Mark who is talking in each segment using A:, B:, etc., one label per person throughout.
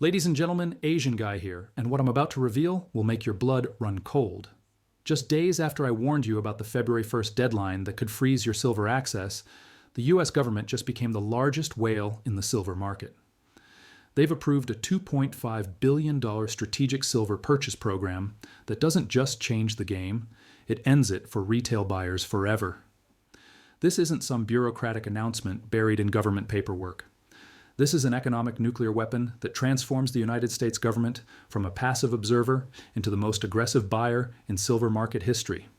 A: Ladies and gentlemen, Asian Guy here, and what I'm about to reveal will make your blood run cold. Just days after I warned you about the February 1st deadline that could freeze your silver access, the US government just became the largest whale in the silver market. They've approved a $2.5 billion strategic silver purchase program that doesn't just change the game, it ends it for retail buyers forever. This isn't some bureaucratic announcement buried in government paperwork. This is an economic nuclear weapon that transforms the United States government from a passive observer into the most aggressive buyer in silver market history.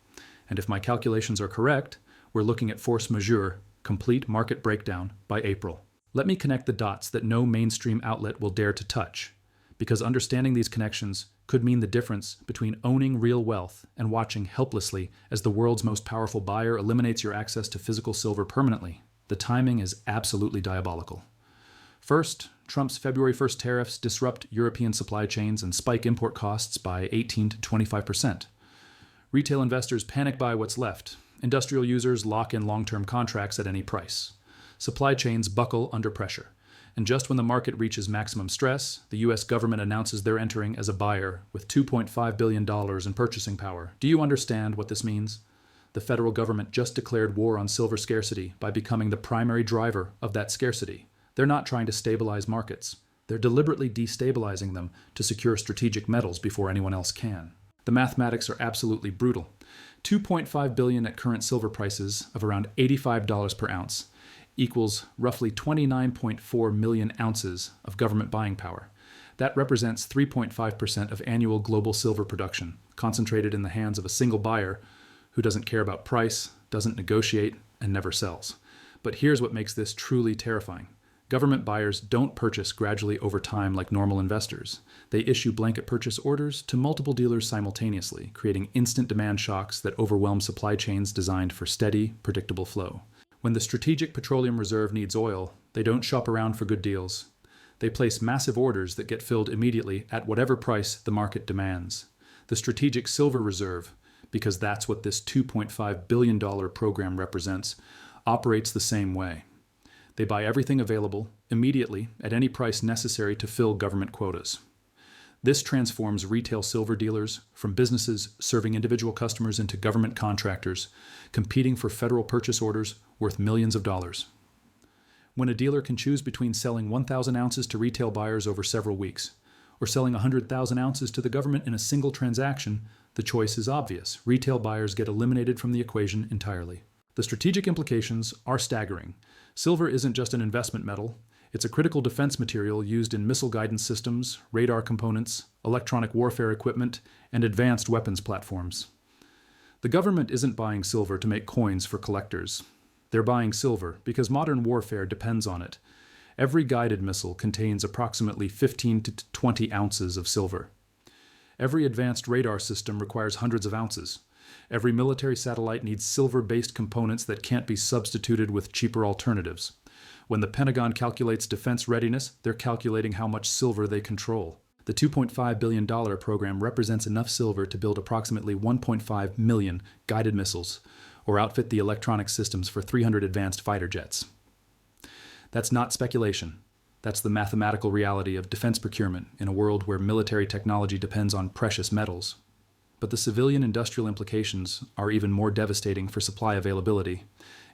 A: And if my calculations are correct, we're looking at force majeure, complete market breakdown, by April. Let me connect the dots that no mainstream outlet will dare to touch, because understanding these connections could mean the difference between owning real wealth and watching helplessly as the world's most powerful buyer eliminates your access to physical silver permanently. The timing is absolutely diabolical. First, Trump's February 1st tariffs disrupt European supply chains and spike import costs by 18 to 25%. Retail investors panic buy what's left. Industrial users lock in long-term contracts at any price. Supply chains buckle under pressure. And just when the market reaches maximum stress, the US government announces they're entering as a buyer with $2.5 billion in purchasing power. Do you understand what this means? The federal government just declared war on silver scarcity by becoming the primary driver of that scarcity. They're not trying to stabilize markets. They're deliberately destabilizing them to secure strategic metals before anyone else can. The mathematics are absolutely brutal. $2.5 billion at current silver prices of around $85 per ounce equals roughly 29.4 million ounces of government buying power. That represents 3.5% of annual global silver production, concentrated in the hands of a single buyer who doesn't care about price, doesn't negotiate, and never sells. But here's what makes this truly terrifying. Government buyers don't purchase gradually over time like normal investors. They issue blanket purchase orders to multiple dealers simultaneously, creating instant demand shocks that overwhelm supply chains designed for steady, predictable flow. When the Strategic Petroleum Reserve needs oil, they don't shop around for good deals. They place massive orders that get filled immediately at whatever price the market demands. The Strategic Silver Reserve, because that's what this $2.5 billion program represents, operates the same way. They buy everything available, immediately, at any price necessary to fill government quotas. This transforms retail silver dealers from businesses serving individual customers into government contractors, competing for federal purchase orders worth millions of dollars. When a dealer can choose between selling 1,000 ounces to retail buyers over several weeks, or selling 100,000 ounces to the government in a single transaction, the choice is obvious. Retail buyers get eliminated from the equation entirely. The strategic implications are staggering. Silver isn't just an investment metal. It's a critical defense material used in missile guidance systems, radar components, electronic warfare equipment, and advanced weapons platforms. The government isn't buying silver to make coins for collectors. They're buying silver because modern warfare depends on it. Every guided missile contains approximately 15 to 20 ounces of silver. Every advanced radar system requires hundreds of ounces. Every military satellite needs silver-based components that can't be substituted with cheaper alternatives. When the Pentagon calculates defense readiness, they're calculating how much silver they control. The $2.5 billion program represents enough silver to build approximately 1.5 million guided missiles, or outfit the electronic systems for 300 advanced fighter jets. That's not speculation. That's the mathematical reality of defense procurement in a world where military technology depends on precious metals. But the civilian industrial implications are even more devastating for supply availability.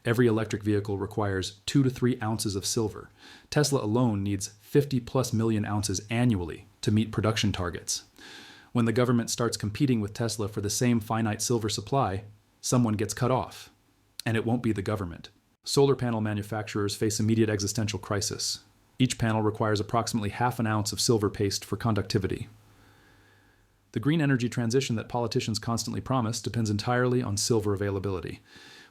A: Every electric vehicle requires 2 to 3 ounces of silver. Tesla alone needs 50+ million ounces annually to meet production targets. When the government starts competing with Tesla for the same finite silver supply, someone gets cut off. And it won't be the government. Solar panel manufacturers face immediate existential crisis. Each panel requires approximately half an ounce of silver paste for conductivity. The green energy transition that politicians constantly promise depends entirely on silver availability.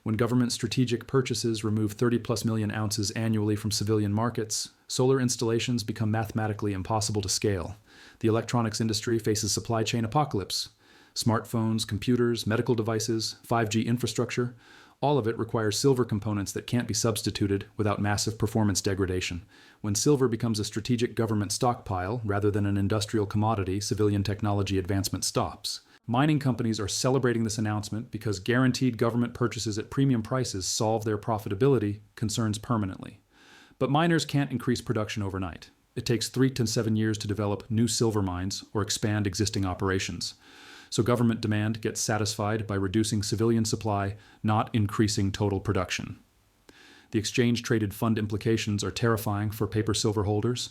A: When government strategic purchases remove 30+ million ounces annually from civilian markets, solar installations become mathematically impossible to scale. The electronics industry faces supply chain apocalypse. Smartphones, computers, medical devices, 5G infrastructure, all of it requires silver components that can't be substituted without massive performance degradation. When silver becomes a strategic government stockpile rather than an industrial commodity, civilian technology advancement stops. Mining companies are celebrating this announcement because guaranteed government purchases at premium prices solve their profitability concerns permanently. But miners can't increase production overnight. It takes 3 to 7 years to develop new silver mines or expand existing operations. So government demand gets satisfied by reducing civilian supply, not increasing total production. The exchange-traded fund implications are terrifying for paper silver holders.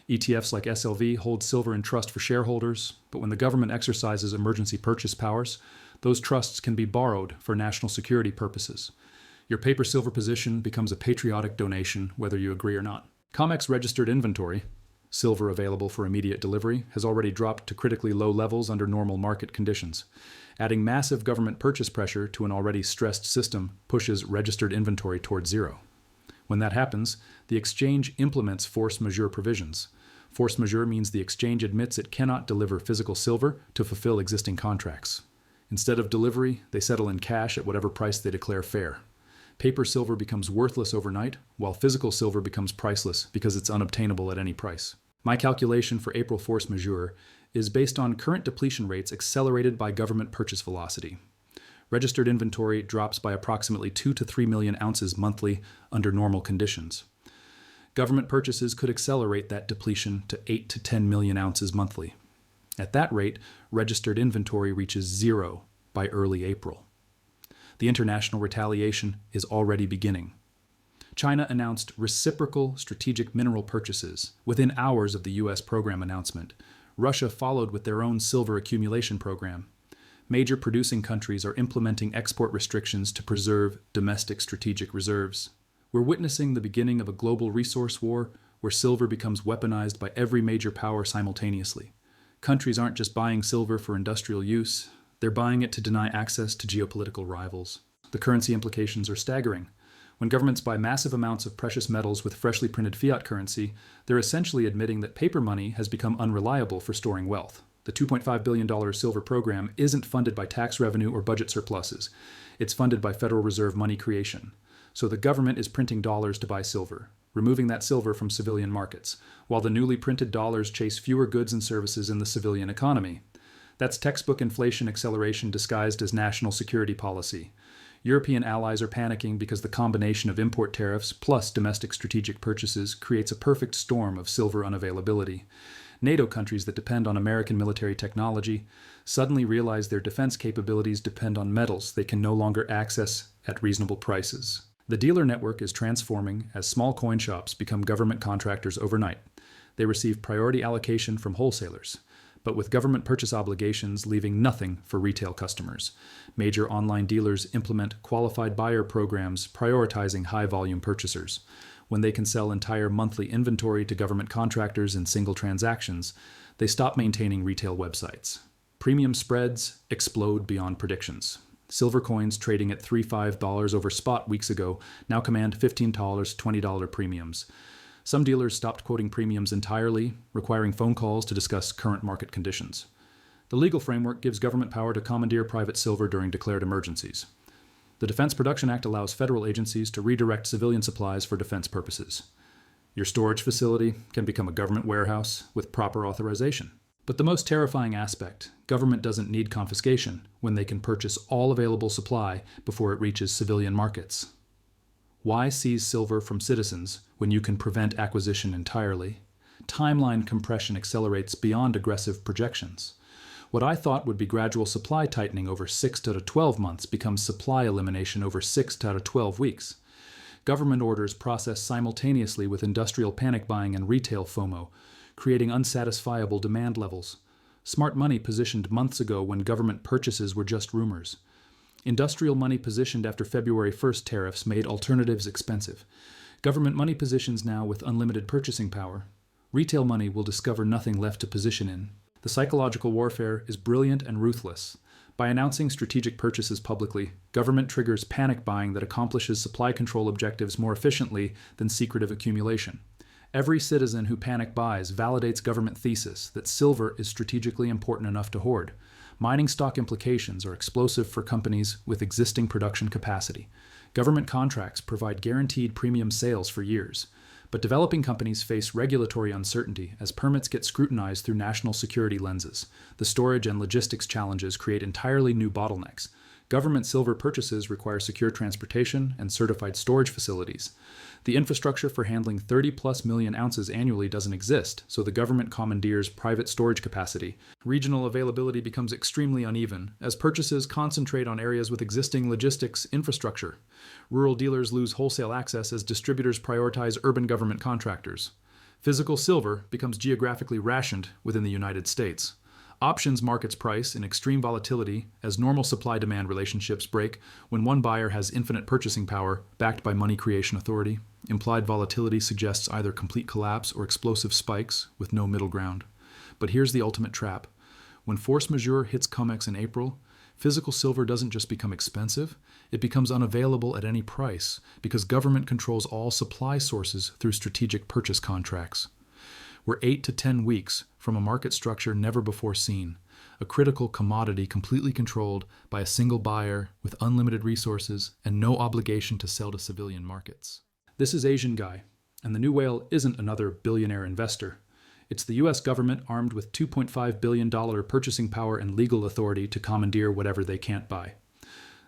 A: ETFs like SLV hold silver in trust for shareholders, but when the government exercises emergency purchase powers, those trusts can be borrowed for national security purposes. Your paper silver position becomes a patriotic donation, whether you agree or not. COMEX registered inventory, silver available for immediate delivery, has already dropped to critically low levels under normal market conditions. Adding massive government purchase pressure to an already stressed system pushes registered inventory towards zero. When that happens, the exchange implements force majeure provisions. Force majeure means the exchange admits it cannot deliver physical silver to fulfill existing contracts. Instead of delivery, they settle in cash at whatever price they declare fair. Paper silver becomes worthless overnight, while physical silver becomes priceless because it's unobtainable at any price. My calculation for April force majeure is based on current depletion rates accelerated by government purchase velocity. Registered inventory drops by approximately 2 to 3 million ounces monthly under normal conditions. Government purchases could accelerate that depletion to 8 to 10 million ounces monthly. At that rate, registered inventory reaches zero by early April. The international retaliation is already beginning. China announced reciprocal strategic mineral purchases within hours of the U.S. program announcement. Russia followed with their own silver accumulation program. Major producing countries are implementing export restrictions to preserve domestic strategic reserves. We're witnessing the beginning of a global resource war where silver becomes weaponized by every major power simultaneously. Countries aren't just buying silver for industrial use, they're buying it to deny access to geopolitical rivals. The currency implications are staggering. When governments buy massive amounts of precious metals with freshly printed fiat currency, they're essentially admitting that paper money has become unreliable for storing wealth. The $2.5 billion silver program isn't funded by tax revenue or budget surpluses. It's funded by Federal Reserve money creation. So the government is printing dollars to buy silver, removing that silver from civilian markets, while the newly printed dollars chase fewer goods and services in the civilian economy. That's textbook inflation acceleration disguised as national security policy. European allies are panicking because the combination of import tariffs plus domestic strategic purchases creates a perfect storm of silver unavailability. NATO countries that depend on American military technology suddenly realize their defense capabilities depend on metals they can no longer access at reasonable prices. The dealer network is transforming as small coin shops become government contractors overnight. They receive priority allocation from wholesalers, but with government purchase obligations leaving nothing for retail customers. Major online dealers implement qualified buyer programs prioritizing high-volume purchasers. When they can sell entire monthly inventory to government contractors in single transactions, they stop maintaining retail websites. Premium spreads explode beyond predictions. Silver coins trading at $3-5 over spot weeks ago now command $15, $20 premiums. Some dealers stopped quoting premiums entirely, requiring phone calls to discuss current market conditions. The legal framework gives government power to commandeer private silver during declared emergencies. The Defense Production Act allows federal agencies to redirect civilian supplies for defense purposes. Your storage facility can become a government warehouse with proper authorization. But the most terrifying aspect, government doesn't need confiscation when they can purchase all available supply before it reaches civilian markets. Why seize silver from citizens when you can prevent acquisition entirely? Timeline compression accelerates beyond aggressive projections. What I thought would be gradual supply tightening over 6 to 12 months becomes supply elimination over 6 to 12 weeks. Government orders process simultaneously with industrial panic buying and retail FOMO, creating unsatisfiable demand levels. Smart money positioned months ago when government purchases were just rumors. Industrial money positioned after February 1st tariffs made alternatives expensive. Government money positions now with unlimited purchasing power. Retail money will discover nothing left to position in. The psychological warfare is brilliant and ruthless. By announcing strategic purchases publicly, government triggers panic buying that accomplishes supply control objectives more efficiently than secretive accumulation. Every citizen who panic buys validates government thesis that silver is strategically important enough to hoard. Mining stock implications are explosive for companies with existing production capacity. Government contracts provide guaranteed premium sales for years. But developing companies face regulatory uncertainty as permits get scrutinized through national security lenses. The storage and logistics challenges create entirely new bottlenecks. Government silver purchases require secure transportation and certified storage facilities. The infrastructure for handling 30+ million ounces annually doesn't exist, so the government commandeers private storage capacity. Regional availability becomes extremely uneven, as purchases concentrate on areas with existing logistics infrastructure. Rural dealers lose wholesale access as distributors prioritize urban government contractors. Physical silver becomes geographically rationed within the United States. Options markets price in extreme volatility as normal supply-demand relationships break when one buyer has infinite purchasing power backed by money creation authority. Implied volatility suggests either complete collapse or explosive spikes with no middle ground. But here's the ultimate trap. When force majeure hits COMEX in April, physical silver doesn't just become expensive, it becomes unavailable at any price because government controls all supply sources through strategic purchase contracts. We're 8 to 10 weeks from a market structure never before seen, a critical commodity completely controlled by a single buyer with unlimited resources and no obligation to sell to civilian markets. This is Asian Guy, and the new whale isn't another billionaire investor. It's the US government armed with $2.5 billion purchasing power and legal authority to commandeer whatever they can't buy.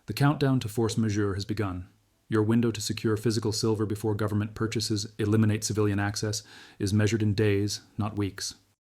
A: The countdown to force majeure has begun. Your window to secure physical silver before government purchases eliminate civilian access is measured in days, not weeks.